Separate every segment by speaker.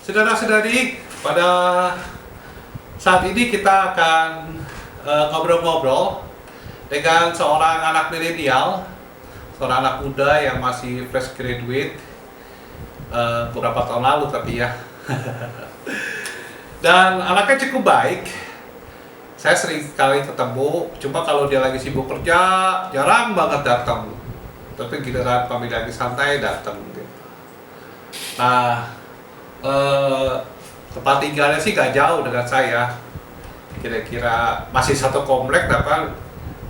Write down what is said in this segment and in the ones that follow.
Speaker 1: Saudara-saudari, pada saat ini kita akan ngobrol-ngobrol dengan seorang anak milenial, seorang anak muda yang masih fresh graduate beberapa tahun lalu tapi ya. Dan anaknya cukup baik. Saya sering sekali ketemu, cuma kalau dia lagi sibuk kerja jarang banget datang. Tapi giliran kami lagi santai datang gitu. Nah, tempat tinggalnya sih gak jauh dengan saya, kira-kira masih satu komplek tapi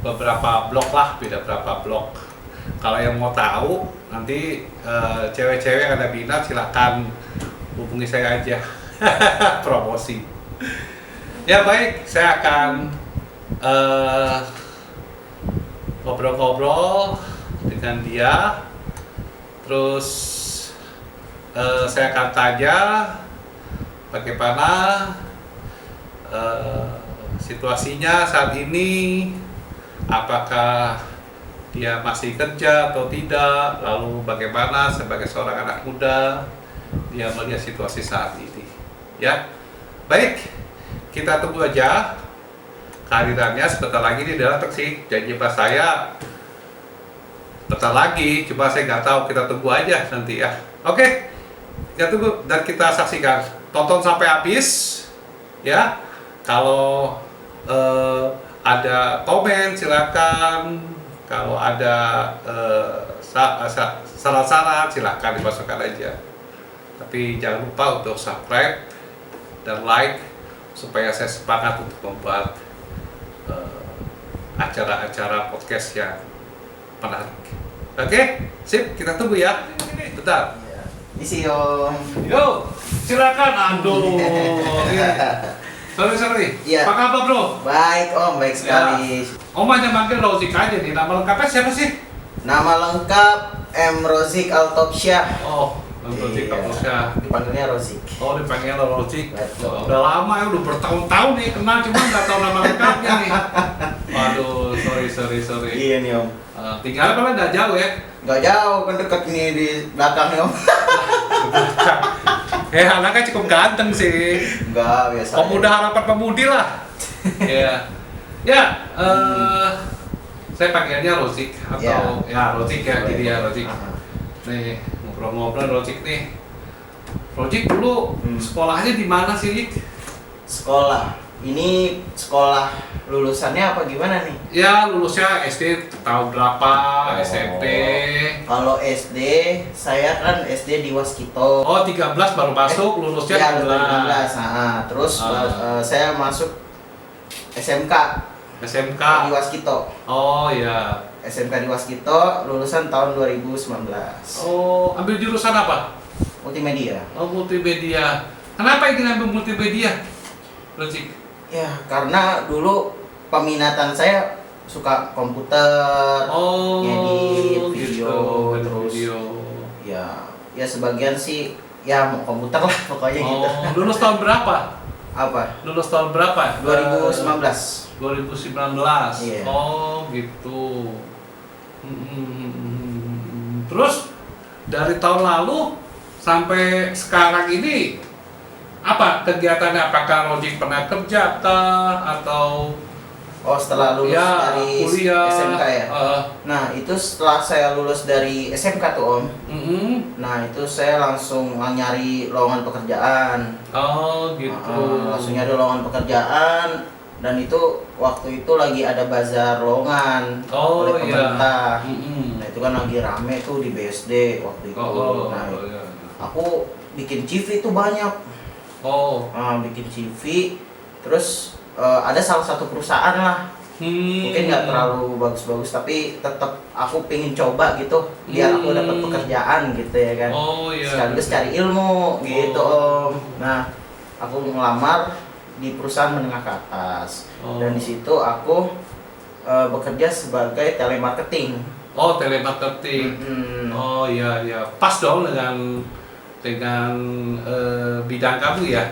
Speaker 1: beberapa blok lah, beda berapa blok. Kalau yang mau tahu nanti cewek-cewek yang ada minat silakan hubungi saya aja. Promosi ya. Baik, saya akan ngobrol-ngobrol dengan dia, terus saya akan tanya bagaimana situasinya saat ini, apakah dia masih kerja atau tidak, lalu bagaimana sebagai seorang anak muda dia melihat situasi saat ini. Ya, baik, kita tunggu aja kehadirannya. Sebentar lagi dia datang sih, janji pas saya bentar lagi, cuma saya nggak tahu, kita tunggu aja nanti ya. Oke, kita tunggu dan kita saksikan, tonton sampai habis ya. Kalau ada komen silakan, kalau ada saran-saran silakan dimasukkan aja. Tapi jangan lupa untuk subscribe dan like supaya saya semangat untuk membuat acara-acara podcast yang menarik. Oke, sip, kita tunggu ya. Bentar.
Speaker 2: Isi Om.
Speaker 1: Yo, silakan. Aduh. Sorry.
Speaker 2: Iya.
Speaker 1: Apa kabar bro?
Speaker 2: Baik Om, baik sekali.
Speaker 1: Om aja manggil Rozik aja nih. Nama lengkapnya siapa sih?
Speaker 2: Nama lengkap M. Rozik Altopsyah.
Speaker 1: Oh, Rozik Altopsyah.
Speaker 2: Dipanggilnya Rozik.
Speaker 1: Oh, dipanggil Rozik.
Speaker 2: Betul.
Speaker 1: Udah lama ya, udah bertahun-tahun nih kenal, cuma nggak tahu nama lengkapnya nih. Waduh, sorry.
Speaker 2: Iya nih Om.
Speaker 1: Tinggalnya malah nggak jauh ya?
Speaker 2: Nggak jauh, kan dekat ini di belakang nih Om.
Speaker 1: Anaknya cukup ganteng sih.
Speaker 2: Enggak, biasa.
Speaker 1: Pemuda harapan pemudi lah. Iya. Saya panggilnya Rozik atau ya Rozik ya, jadi ya Rozik. Nih, ngobrol-ngobrol Rozik nih. Rozik dulu sekolahnya di mana sih, Rik?
Speaker 2: Sekolah. Ini sekolah lulusannya apa gimana nih?
Speaker 1: Ya, lulusnya SD tahun berapa, SMP?
Speaker 2: Kalau SD, saya kan SD di Waskito.
Speaker 1: Oh, 13 baru masuk, lulusnya
Speaker 2: ya,
Speaker 1: 13.
Speaker 2: Terus saya masuk SMK
Speaker 1: SMK
Speaker 2: di Waskito.
Speaker 1: Oh ya.
Speaker 2: SMK di Waskito, lulusan tahun 2019.
Speaker 1: Oh, ambil jurusan apa?
Speaker 2: Multimedia.
Speaker 1: Oh, multimedia. Kenapa ingin ambil multimedia, Rozik?
Speaker 2: Ya, karena dulu peminatan saya suka komputer, ngedit video,
Speaker 1: gitu,
Speaker 2: terus
Speaker 1: video.
Speaker 2: ya sebagian sih ya mau komputer lah pokoknya gitu.
Speaker 1: Lulus tahun berapa?
Speaker 2: Apa?
Speaker 1: Lulus tahun berapa?
Speaker 2: 2019.
Speaker 1: 2019.
Speaker 2: Iya.
Speaker 1: Oh, gitu. Terus dari tahun lalu sampai sekarang ini apa kegiatannya? Apakah Rozik pernah kerja kah atau
Speaker 2: setelah lulus
Speaker 1: ya,
Speaker 2: dari
Speaker 1: kuliah,
Speaker 2: SMK ya? Nah, itu setelah saya lulus dari SMK tuh Om. Nah, itu saya langsung nyari lowongan pekerjaan.
Speaker 1: Oh, gitu.
Speaker 2: Langsung nyari lowongan pekerjaan, dan itu waktu itu lagi ada bazar lowongan oleh pemerintah. Nah, itu kan lagi rame tuh di BSD waktu itu. Aku bikin CV itu banyak. Bikin CV, terus ada salah satu perusahaan lah. Mungkin nggak terlalu bagus-bagus, tapi tetap aku pengen coba gitu, biar aku dapat pekerjaan gitu ya kan. Sekaligus cari ilmu gitu Om. Nah, aku ngelamar di perusahaan menengah ke atas, dan di situ aku bekerja sebagai telemarketing.
Speaker 1: Oh, telemarketing. Oh iya, pas dong dengan bidang kamu ya?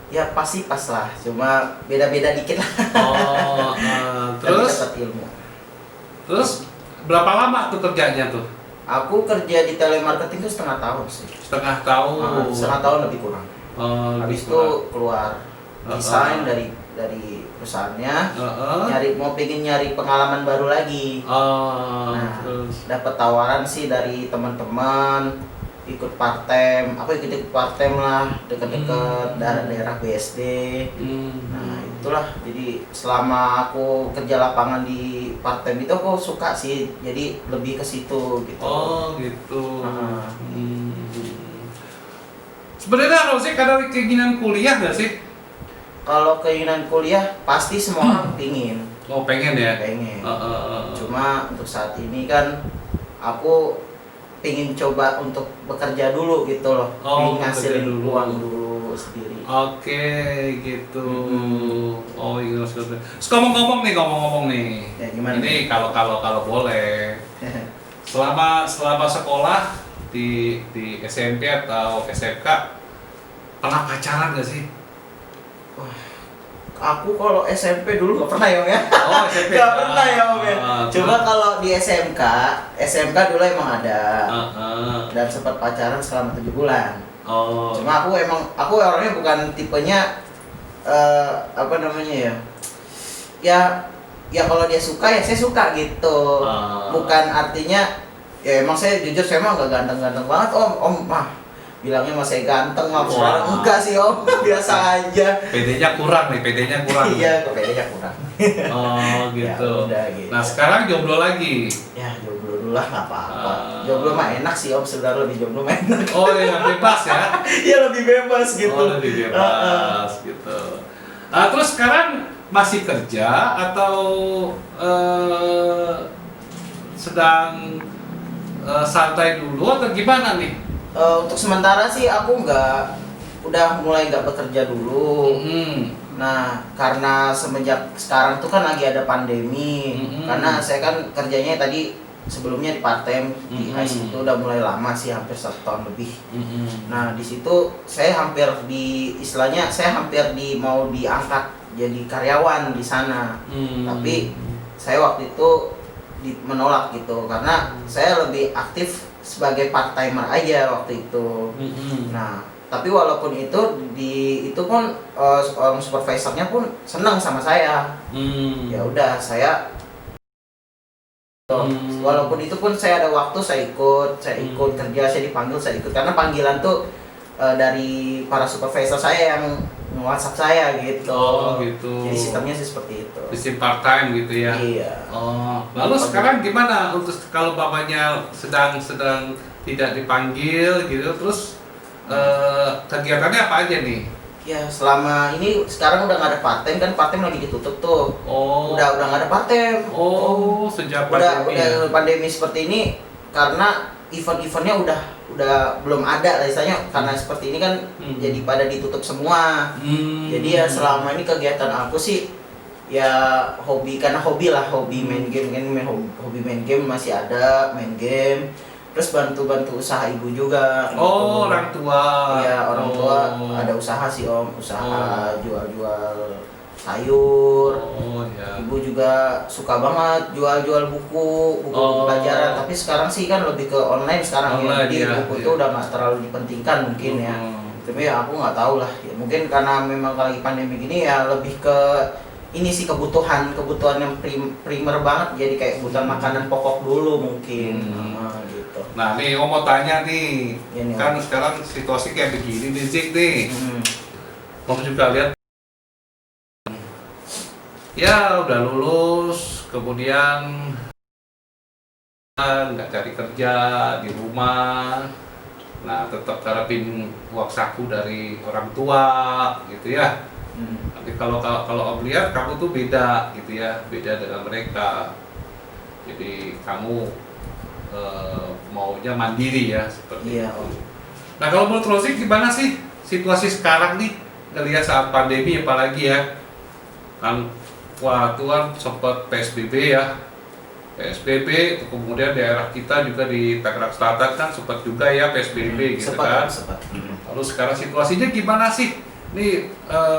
Speaker 2: Ya pasti pas lah, cuma beda-beda dikit lah.
Speaker 1: Terus
Speaker 2: dapat ilmu.
Speaker 1: Terus berapa lama tuh kerjanya tuh?
Speaker 2: Aku kerja di telemarketing itu setengah tahun sih.
Speaker 1: Setengah tahun.
Speaker 2: Setengah tahun lebih kurang. Habis itu keluar desain dari perusahaannya, pengen nyari pengalaman baru lagi. Nah, dapat tawaran sih dari teman-teman ikut part time. Aku ikut part time lah, dekat-dekat daerah BSD. Nah, itulah. Jadi selama aku kerja lapangan di part time itu aku suka sih. Jadi lebih ke situ gitu.
Speaker 1: Oh, gitu. Sebenarnya Rozik ada keinginan kuliah nggak sih?
Speaker 2: Kalau keinginan kuliah pasti semua orang pingin.
Speaker 1: Oh, pengen ya?
Speaker 2: Pengen. Cuma untuk saat ini kan aku pingin coba untuk bekerja dulu gitu loh. Pingin ngasilin uang dulu sendiri.
Speaker 1: Oke, gitu. Oh, iya. Terus ngomong-ngomong nih.
Speaker 2: Ya, gimana?
Speaker 1: Ini kalau boleh. Selama sekolah di SMP atau SMK pernah pacaran nggak sih?
Speaker 2: Aku kalau SMP dulu nggak pernah ya.
Speaker 1: Oh, SMP.
Speaker 2: Nggak pernah ya. Cuma kalau di SMK dulu emang ada. Dan sempat pacaran selama 7 bulan. Cuma aku orangnya bukan tipenya apa namanya ya. Ya kalau dia suka ya saya suka gitu. Bukan artinya ya emang saya jujur saya mah nggak ganteng-ganteng banget om mah. Bilangnya masih ganteng mah sekarang enggak sih om, biasa aja.
Speaker 1: PD-nya kurang.
Speaker 2: Iya, PD-nya kurang.
Speaker 1: Oh gitu.
Speaker 2: Ya, udah, gitu.
Speaker 1: Nah sekarang jomblo lagi.
Speaker 2: Ya jomblo dulu lah nggak apa-apa. Jomblo mah enak sih om, sebenarnya lebih jomblo mah enak.
Speaker 1: Oh iya bebas ya?
Speaker 2: Iya lebih bebas gitu.
Speaker 1: Oh lebih bebas gitu. Terus sekarang masih kerja atau sedang santai dulu atau gimana nih?
Speaker 2: Untuk sementara sih aku udah mulai nggak bekerja dulu. Nah karena semenjak sekarang tuh kan lagi ada pandemi. Karena saya kan kerjanya tadi sebelumnya di part time di ICE itu udah mulai lama sih, hampir 1 tahun lebih. Nah di situ saya hampir mau diangkat jadi karyawan di sana. Tapi saya waktu itu menolak gitu karena saya lebih aktif sebagai part timer aja waktu itu. Nah, tapi walaupun itu pun orang supervisornya pun senang sama saya. Ya udah saya walaupun itu pun saya ada waktu saya ikut kerja, saya dipanggil saya ikut karena panggilan tuh dari para supervisor saya yang WhatsApp saya gitu.
Speaker 1: Oh gitu.
Speaker 2: Jadi sistemnya sih seperti itu.
Speaker 1: Sistem part time gitu ya.
Speaker 2: Iya.
Speaker 1: Oh. Lalu sekarang gimana untuk kalau bapaknya sedang tidak dipanggil gitu, terus kegiatannya apa aja nih?
Speaker 2: Ya selama ini sekarang udah nggak ada part time kan, part time lagi ditutup tuh. Udah nggak ada part time.
Speaker 1: Sejak pandemi.
Speaker 2: Udah pandemi seperti ini karena event-eventnya udah belum ada lah istilahnya karena seperti ini kan jadi pada ditutup semua. Jadi ya selama ini kegiatan aku sih ya hobi main game kan, hobi main game masih ada main game, terus bantu usaha ibu juga.
Speaker 1: Orang tua.
Speaker 2: Iya orang tua ada usaha sih om, jual sayur. Ya. Ibu juga suka banget jual buku pelajaran, tapi sekarang sih kan lebih ke online sekarang ya. Jadi buku itu udah nggak terlalu dipentingkan mungkin ya. Tapi ya aku nggak tahu lah. Ya, mungkin karena memang lagi pandemi gini ya lebih ke ini sih kebutuhan yang primer banget, jadi kayak kebutuhan makanan pokok dulu mungkin. Gitu.
Speaker 1: Nah nih om mau tanya nih, kan sekarang situasi kayak begini nih Zik nih. Om juga lihat ya udah lulus, kemudian nggak cari kerja di rumah, nah tetap harapin uang saku dari orang tua gitu ya. Tapi kalau om lihat kamu tuh beda gitu ya, beda dengan mereka. Jadi kamu maunya mandiri ya seperti itu. Nah kalau menurut Rozik gimana sih situasi sekarang nih, ngelihat saat pandemi apalagi ya kan? Wah, itu kan sempat PSBB ya. PSBB, kemudian daerah kita juga di Tangerang Selatan kan sempat juga ya PSBB gitu kan. Lalu sekarang situasinya gimana sih? Nih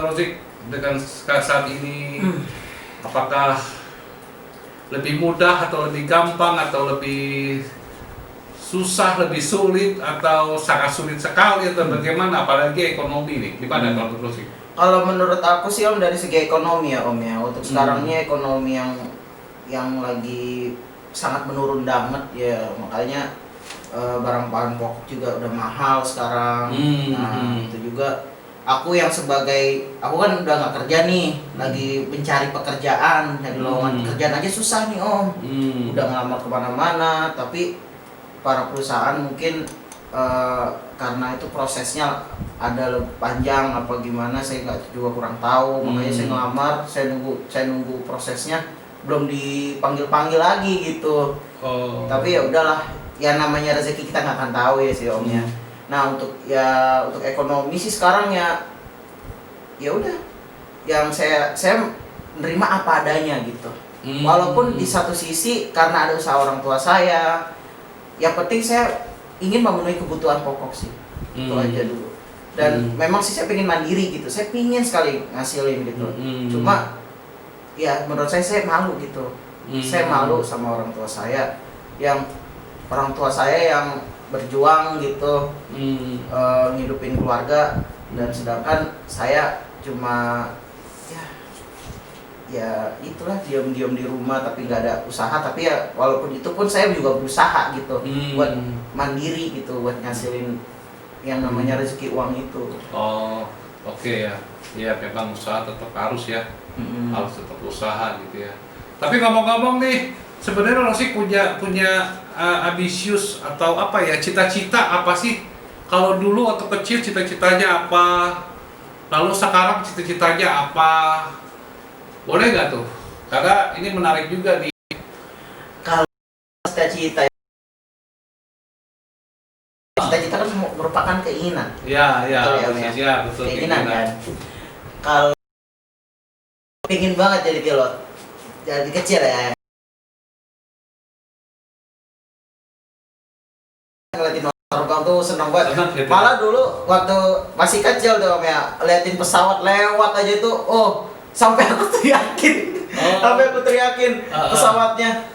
Speaker 1: Rozik dengan saat ini apakah lebih mudah atau lebih gampang atau lebih susah, lebih sulit, atau sangat sulit sekali, atau bagaimana? Apalagi ekonomi nih, gimana kalau menurut sih?
Speaker 2: Kalau menurut aku sih Om, dari segi ekonomi ya Om ya, untuk sekarang ini ekonomi yang lagi sangat menurun banget ya, makanya barang bahan pokok juga udah mahal sekarang. Nah itu juga aku yang aku kan udah nggak kerja nih, lagi mencari pekerjaan, nyari lowongan pekerjaan aja susah nih Om. Udah ngelamar kemana-mana, tapi para perusahaan mungkin karena itu prosesnya ada lebih panjang apa gimana, saya nggak juga kurang tahu, makanya saya ngelamar, saya nunggu prosesnya belum dipanggil lagi gitu. Tapi ya udahlah, ya namanya rezeki kita nggak akan tahu ya sih Om ya. Nah untuk ekonomi sih sekarang ya udah, yang saya menerima apa adanya gitu. Walaupun di satu sisi karena ada usaha orang tua saya, yang penting saya ingin memenuhi kebutuhan pokok sih, itu aja dulu. Dan memang sih saya pengen mandiri gitu, saya pingin sekali ngasilin gitu. Cuma ya menurut saya malu gitu. Saya malu sama orang tua saya yang berjuang gitu, ngidupin keluarga, dan sedangkan saya cuma ya itulah diam-diam di rumah tapi nggak ada usaha. Tapi ya walaupun itu pun saya juga berusaha gitu buat mandiri gitu, buat ngasilin yang namanya rezeki uang itu.
Speaker 1: Oke ya. Ya memang usaha tetap harus ya, harus tetap usaha gitu ya. Tapi ngomong-ngomong nih, sebenarnya Rosik punya ambisius atau apa ya, cita-cita apa sih? Kalau dulu waktu kecil cita-citanya apa? Lalu sekarang cita-citanya apa? Boleh nggak tuh? Karena ini menarik juga nih.
Speaker 2: Kalau cita-cita kan merupakan keinginan.
Speaker 1: Ya,
Speaker 2: betul. Keinginan kan. Kalau pengen banget jadi pilot, jadi kecil ya. Ngeliatin terbang tuh seneng banget. Gitu. Malah dulu waktu masih kecil tuh Om ya, liatin pesawat lewat aja itu, sampai aku teriakin, pesawatnya,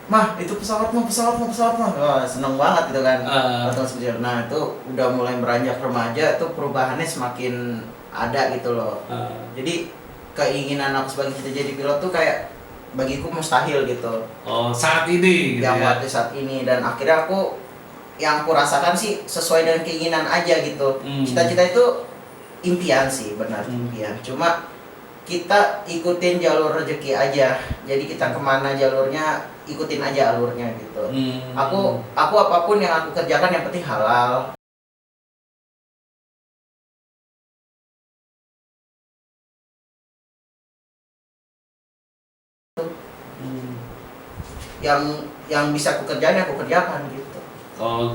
Speaker 2: mah itu pesawat mah, wah seneng banget gitu kan. Nah itu udah mulai beranjak remaja, tuh perubahannya semakin ada gitu loh. Jadi keinginan aku sebagai cita jadi pilot tuh kayak bagiku mustahil gitu.
Speaker 1: Saat ini.
Speaker 2: Yang waktu saat ini, dan akhirnya yang aku rasakan sih sesuai dengan keinginan aja gitu. Cita-cita itu impian sih, benar impian. Cuma kita ikutin jalur rezeki aja. Jadi kita kemana jalurnya, ikutin aja alurnya gitu. Aku apapun yang aku kerjakan yang penting halal. Yang bisa aku kerjakan gitu.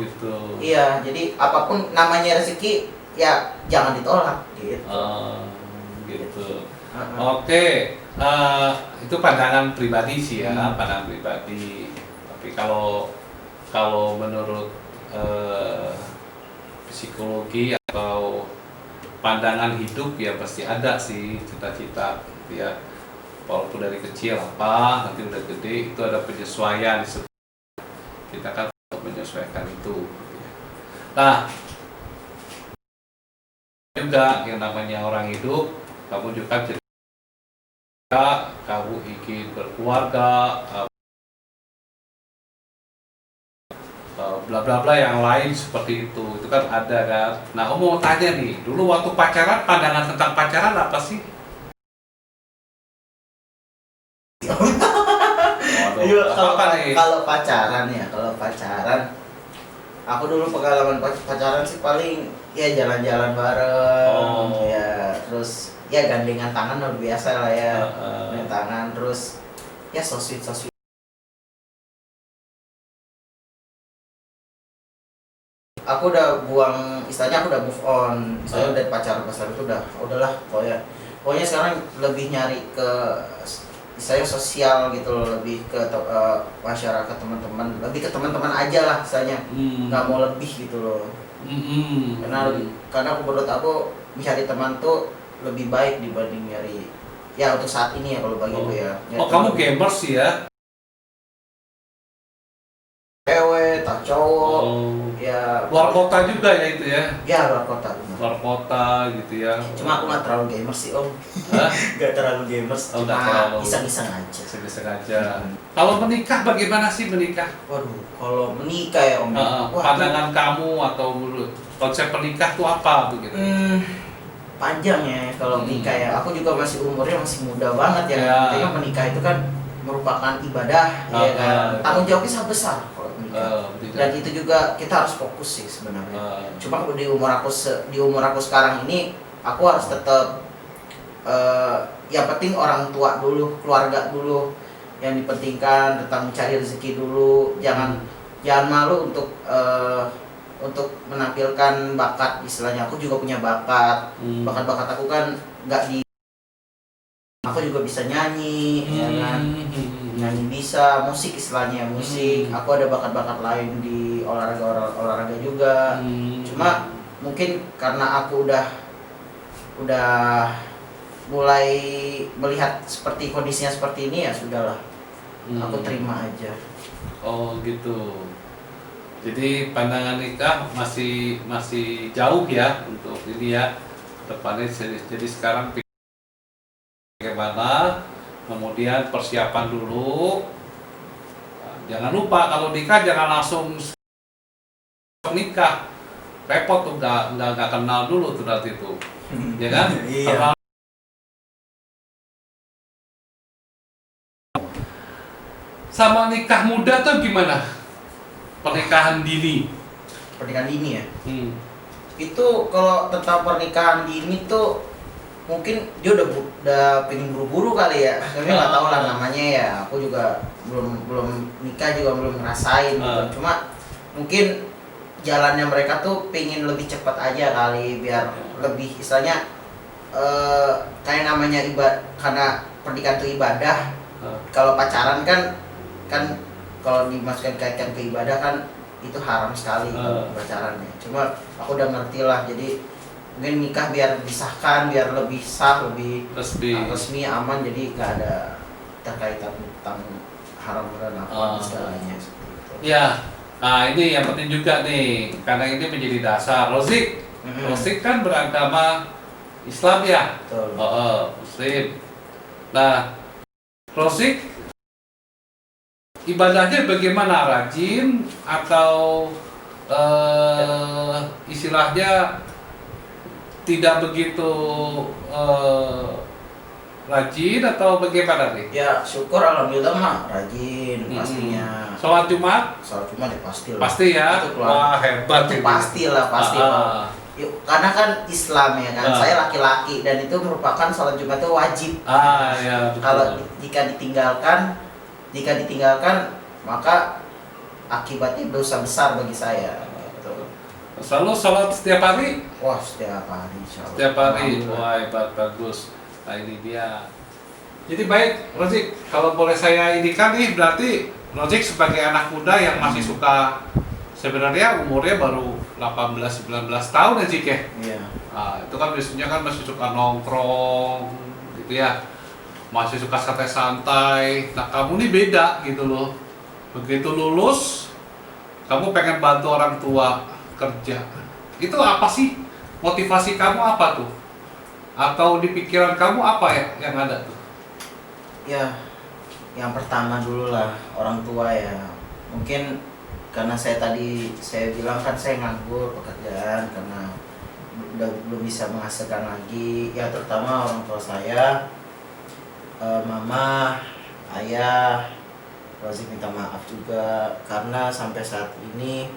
Speaker 1: Gitu.
Speaker 2: Iya, jadi apapun namanya rezeki ya jangan ditolak gitu.
Speaker 1: Gitu. Oke, itu pandangan pribadi sih ya, pandangan pribadi. Tapi kalau menurut psikologi atau pandangan hidup ya pasti ada sih cita-cita gitu ya. Walaupun dari kecil apa, nanti udah gede itu ada penyesuaian. Kita kan menyesuaikan itu. Gitu ya. Nah, juga yang namanya orang hidup, kamu juga kamu ingin berkeluarga, bla bla bla yang lain seperti itu kan ada kan. Nah, aku mau tanya nih, dulu waktu pacaran, pandangan tentang pacaran apa sih?
Speaker 2: Kalau pacaran, aku dulu pengalaman pacaran sih paling ya jalan-jalan bareng, ya terus ya gandengan tangan udah biasa lah ya, gandengan tangan, terus ya so sweet. Aku udah istilahnya aku udah move on, istilahnya udah pacaran itu udahlah pokoknya sekarang lebih nyari ke istilahnya sosial gitu loh, lebih ke masyarakat, teman-teman, lebih ke teman-teman aja lah istilahnya, nggak mau lebih gitu loh. Karena menurut aku mencari teman tuh lebih baik dibanding nyari ya untuk saat ini ya, kalau bagiku ya.
Speaker 1: Kamu gamers sih ya?
Speaker 2: Cewek, tak cowok. Ya
Speaker 1: luar kota juga ya itu ya?
Speaker 2: Ya luar kota.
Speaker 1: Luar kota gitu ya.
Speaker 2: Cuma aku nggak terlalu gamers sih om. Nggak terlalu gamers, cuma iseng-iseng aja.
Speaker 1: Iseng-iseng aja. Kalau menikah bagaimana sih menikah?
Speaker 2: Waduh, kalau menikah ya om.
Speaker 1: Pandangan kamu atau konsep menikah tuh apa begitu?
Speaker 2: Panjang ya kalau menikah ya. Aku juga umurnya masih muda banget ya. Artinya menikah itu kan merupakan ibadah, ya kan. Tanggung jawabnya sangat besar kalau menikah. Dan itu juga kita harus fokus sih sebenarnya. Cuma di umur aku sekarang ini, aku harus tetap yang penting orang tua dulu, keluarga dulu yang dipentingkan, tentang mencari rezeki dulu. Jangan malu untuk menampilkan bakat, istilahnya aku juga punya bakat. Bakat aku kan nggak di, aku juga bisa nyanyi, ya kan, nyanyi bisa, musik istilahnya musik. Aku ada bakat-bakat lain di olahraga juga. Cuma mungkin karena aku udah mulai melihat seperti kondisinya seperti ini, ya sudahlah, aku terima aja.
Speaker 1: Oh gitu. Jadi pandangan nikah masih jauh ya untuk ini ya depannya. Jadi sekarang bagaimana, kemudian persiapan dulu. Jangan lupa kalau nikah jangan langsung nikah, repot tuh, nggak kenal dulu tuh nanti tuh, ya kan?
Speaker 2: Iya.
Speaker 1: Sama nikah muda tuh gimana? Pernikahan dini.
Speaker 2: Pernikahan dini ya. Itu kalau tentang pernikahan dini tuh mungkin dia udah pengen buru-buru kali ya. Tapi nggak tahu lah namanya ya. Aku juga belum nikah juga belum ngerasain gitu. Cuma mungkin jalannya mereka tuh pengen lebih cepat aja kali, biar lebih istilahnya kayak namanya karena pernikahan itu ibadah. Kalau pacaran kan kalau dimasukkan kaitkan ke ibadah kan itu haram sekali pacarannya. Cuma aku udah ngerti lah, jadi mungkin nikah biar disahkan, biar lebih sah, lebih resmi, aman, jadi gak ada terkaitan tentang haram dan apa segalanya seperti itu.
Speaker 1: Ya, nah ini yang penting juga nih, karena ini menjadi dasar. Rozik kan beragama Islam ya?
Speaker 2: Betul.
Speaker 1: Muslim. Nah, Rozik ibadahnya bagaimana? Rajin atau istilahnya tidak begitu rajin atau bagaimana nih?
Speaker 2: Ya syukur alhamdulillah mah rajin pastinya.
Speaker 1: Sholat Jumat
Speaker 2: ya pasti lah.
Speaker 1: Pasti ya. Wah hebat
Speaker 2: itu. Pasti. Karena kan Islam ya kan. Saya laki-laki dan itu merupakan sholat Jumat itu wajib.
Speaker 1: Ya,
Speaker 2: kalau jika ditinggalkan maka akibatnya dosa besar bagi saya. Gitu.
Speaker 1: Selalu sholat setiap hari?
Speaker 2: Wah setiap hari.
Speaker 1: Setiap hari. Wah hebat, bagus. Nah ini dia. Jadi baik Rozik, kalau boleh saya indikan nih, berarti Rozik sebagai anak muda yang masih suka, sebenarnya umurnya baru 18-19 tahun ya Zik ya?
Speaker 2: Iya.
Speaker 1: Nah, itu kan biasanya kan masih suka nongkrong gitu ya, masih suka santai-santai. Nah kamu nih beda gitu loh, begitu lulus kamu pengen bantu orang tua kerja. Itu apa sih? Motivasi kamu apa tuh? Atau di pikiran kamu apa ya yang ada tuh?
Speaker 2: Ya, yang pertama dulu lah orang tua ya. Mungkin karena saya bilang kan saya nganggur pekerjaan karena udah belum bisa menghasilkan lagi. Ya terutama orang tua saya, mama, ayah. Rozik minta maaf juga karena sampai saat ini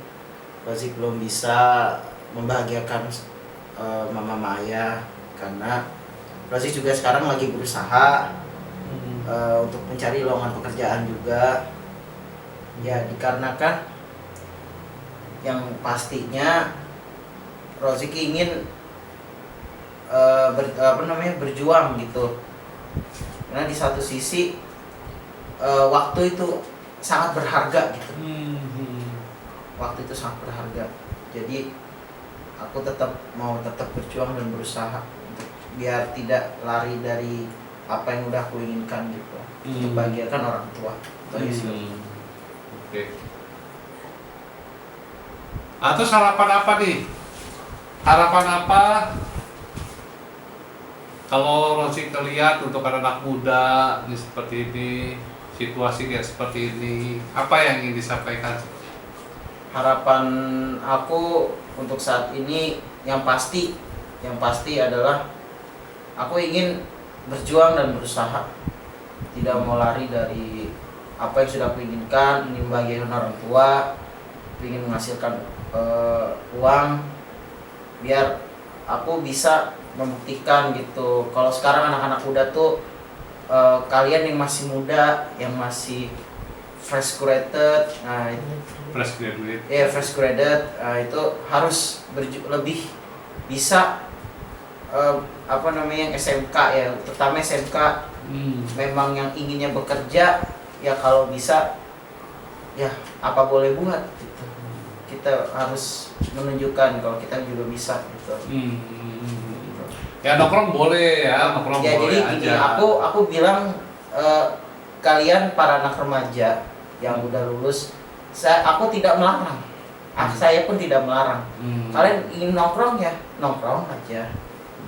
Speaker 2: Rozik belum bisa membahagiakan mama ayah, karena Rozik juga sekarang lagi berusaha untuk mencari lowongan pekerjaan juga. Ya dikarenakan yang pastinya Rozik ingin berjuang gitu. Karena di satu sisi waktu itu sangat berharga gitu. Waktu itu sangat berharga. Jadi aku mau tetap berjuang dan berusaha untuk biar tidak lari dari apa yang udah aku inginkan gitu. Untuk bahagiakan orang tua.
Speaker 1: Oke. Atau harapan apa nih? Harapan apa kalau Rosi lihat untuk anak muda ini seperti ini, situasi kayak seperti ini, apa yang ingin disampaikan?
Speaker 2: Harapan aku untuk saat ini yang pasti adalah aku ingin berjuang dan berusaha, tidak mau lari dari apa yang sudah aku inginkan, ingin membahagiakan orang tua, ingin menghasilkan uang biar aku bisa membuktikan gitu. Kalau sekarang anak-anak muda tuh kalian yang masih muda, yang masih fresh graduate,
Speaker 1: fresh graduate,
Speaker 2: fresh graduate, itu harus lebih bisa yang SMK ya, terutama SMK. Memang yang inginnya bekerja ya, kalau bisa ya apa boleh buat gitu. Kita harus menunjukkan kalau kita juga bisa gitu.
Speaker 1: Ya nongkrong boleh ya, nongkrong
Speaker 2: ya,
Speaker 1: boleh
Speaker 2: jadi
Speaker 1: aja.
Speaker 2: Aku bilang kalian para anak remaja yang udah lulus, aku tidak melarang. Saya pun tidak melarang. Kalian ingin nongkrong ya nongkrong aja.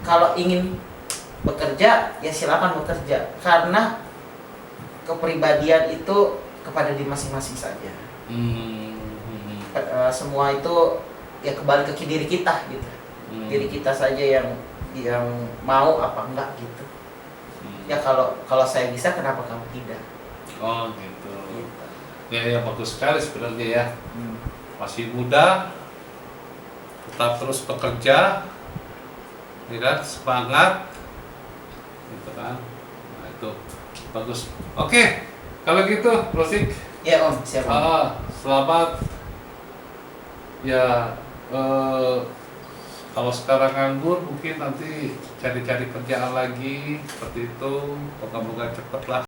Speaker 2: Kalau ingin bekerja ya silakan bekerja, karena kepribadian itu kepada diri masing-masing saja. Semua itu ya kembali ke diri kita gitu. Diri kita saja yang mau apa enggak gitu. Ya kalau saya bisa, kenapa kamu tidak?
Speaker 1: Oh gitu. Ya bagus sekali sebenarnya ya. Masih muda, tetap terus bekerja, ya kan, semangat, gitu kan. Nah itu bagus. Oke, kalau gitu, Rosik.
Speaker 2: Ya Om, siap Om.
Speaker 1: Selamat. Ya, kalau sekarang nganggur mungkin nanti cari-cari kerjaan lagi seperti itu. Moga-moga cepet lah.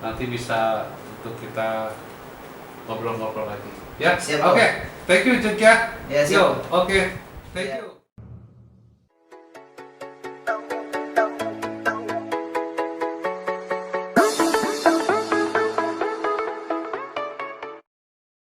Speaker 1: Nanti bisa untuk kita ngobrol-ngobrol lagi. Ya,
Speaker 2: siap.
Speaker 1: Oke. Thank you, Cek ya.
Speaker 2: Ya, siap.
Speaker 1: Oke. Thank you.